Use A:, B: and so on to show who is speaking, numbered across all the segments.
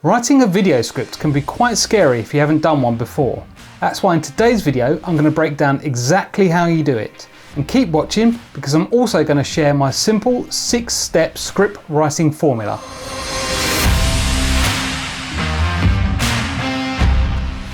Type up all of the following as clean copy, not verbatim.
A: Writing a video script can be quite scary if you haven't done one before. That's why in today's video I'm going to break down exactly how you do it. And keep watching because I'm also going to share my simple 6-step script writing formula.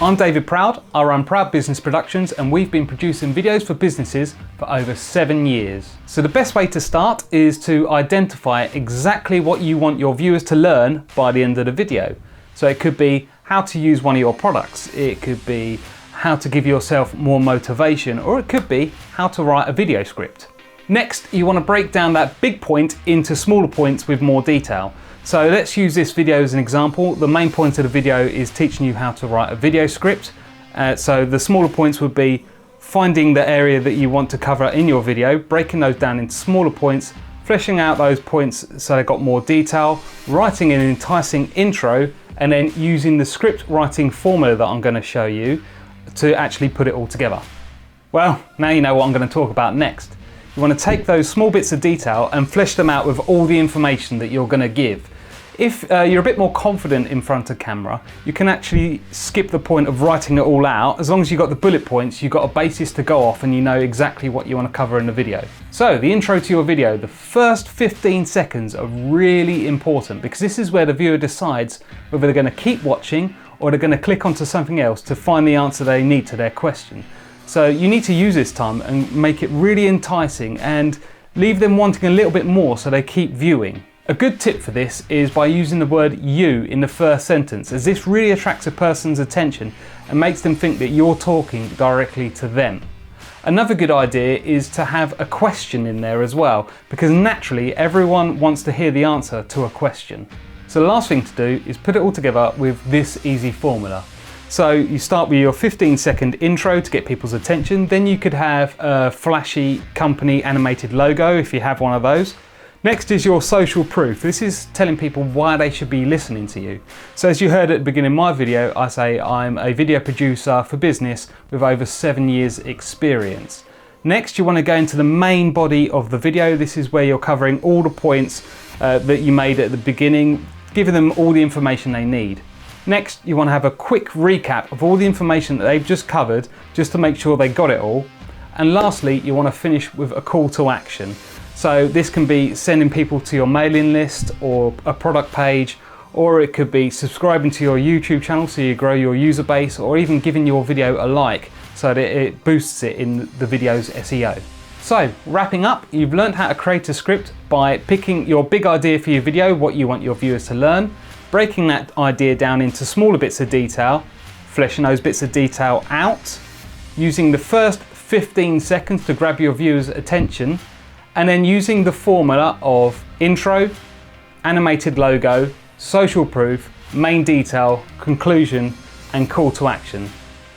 A: I'm David Proud, I run Proud Business Productions and we've been producing videos for businesses for over 7 years. So the best way to start is to identify exactly what you want your viewers to learn by the end of the video. So it could be how to use one of your products, it could be how to give yourself more motivation, or it could be how to write a video script. Next, you want to break down that big point into smaller points with more detail. So let's use this video as an example. The main point of the video is teaching you how to write a video script. So the smaller points would be finding the area that you want to cover in your video, breaking those down into smaller points, fleshing out those points so they've got more detail, writing an enticing intro, and then using the script writing formula that I'm going to show you to actually put it all together. Well, now you know what I'm going to talk about next. You want to take those small bits of detail and flesh them out with all the information that you're going to give. If you're a bit more confident in front of camera, you can actually skip the point of writing it all out. As long as you've got the bullet points, you've got a basis to go off and you know exactly what you want to cover in the video. So the intro to your video, the first 15 seconds are really important because this is where the viewer decides whether they're going to keep watching or they're going to click onto something else to find the answer they need to their question. So you need to use this time and make it really enticing and leave them wanting a little bit more so they keep viewing. A good tip for this is by using the word you in the first sentence, as this really attracts a person's attention and makes them think that you're talking directly to them. Another good idea is to have a question in there as well, because naturally everyone wants to hear the answer to a question. So the last thing to do is put it all together with this easy formula. So you start with your 15-second intro to get people's attention, then you could have a flashy company animated logo if you have one of those. Next is your social proof. This is telling people why they should be listening to you. So as you heard at the beginning of my video, I say I'm a video producer for business with over 7 years experience. Next, you want to go into the main body of the video. This is where you're covering all the points that you made at the beginning, giving them all the information they need. Next, you want to have a quick recap of all the information that they've just covered, just to make sure they got it all. And lastly, you want to finish with a call to action. So this can be sending people to your mailing list or a product page, or it could be subscribing to your YouTube channel so you grow your user base, or even giving your video a like so that it boosts it in the video's SEO. So wrapping up, you've learned how to create a script by picking your big idea for your video, what you want your viewers to learn, breaking that idea down into smaller bits of detail, fleshing those bits of detail out, using the first 15 seconds to grab your viewers' attention, and then using the formula of intro, animated logo, social proof, main detail, conclusion, and call to action.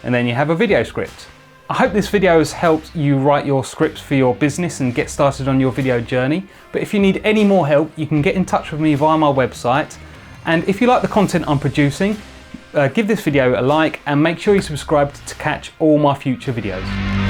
A: And then you have a video script. I hope this video has helped you write your scripts for your business and get started on your video journey. But if you need any more help, you can get in touch with me via my website. And if you like the content I'm producing, give this video a like and make sure you subscribe to catch all my future videos.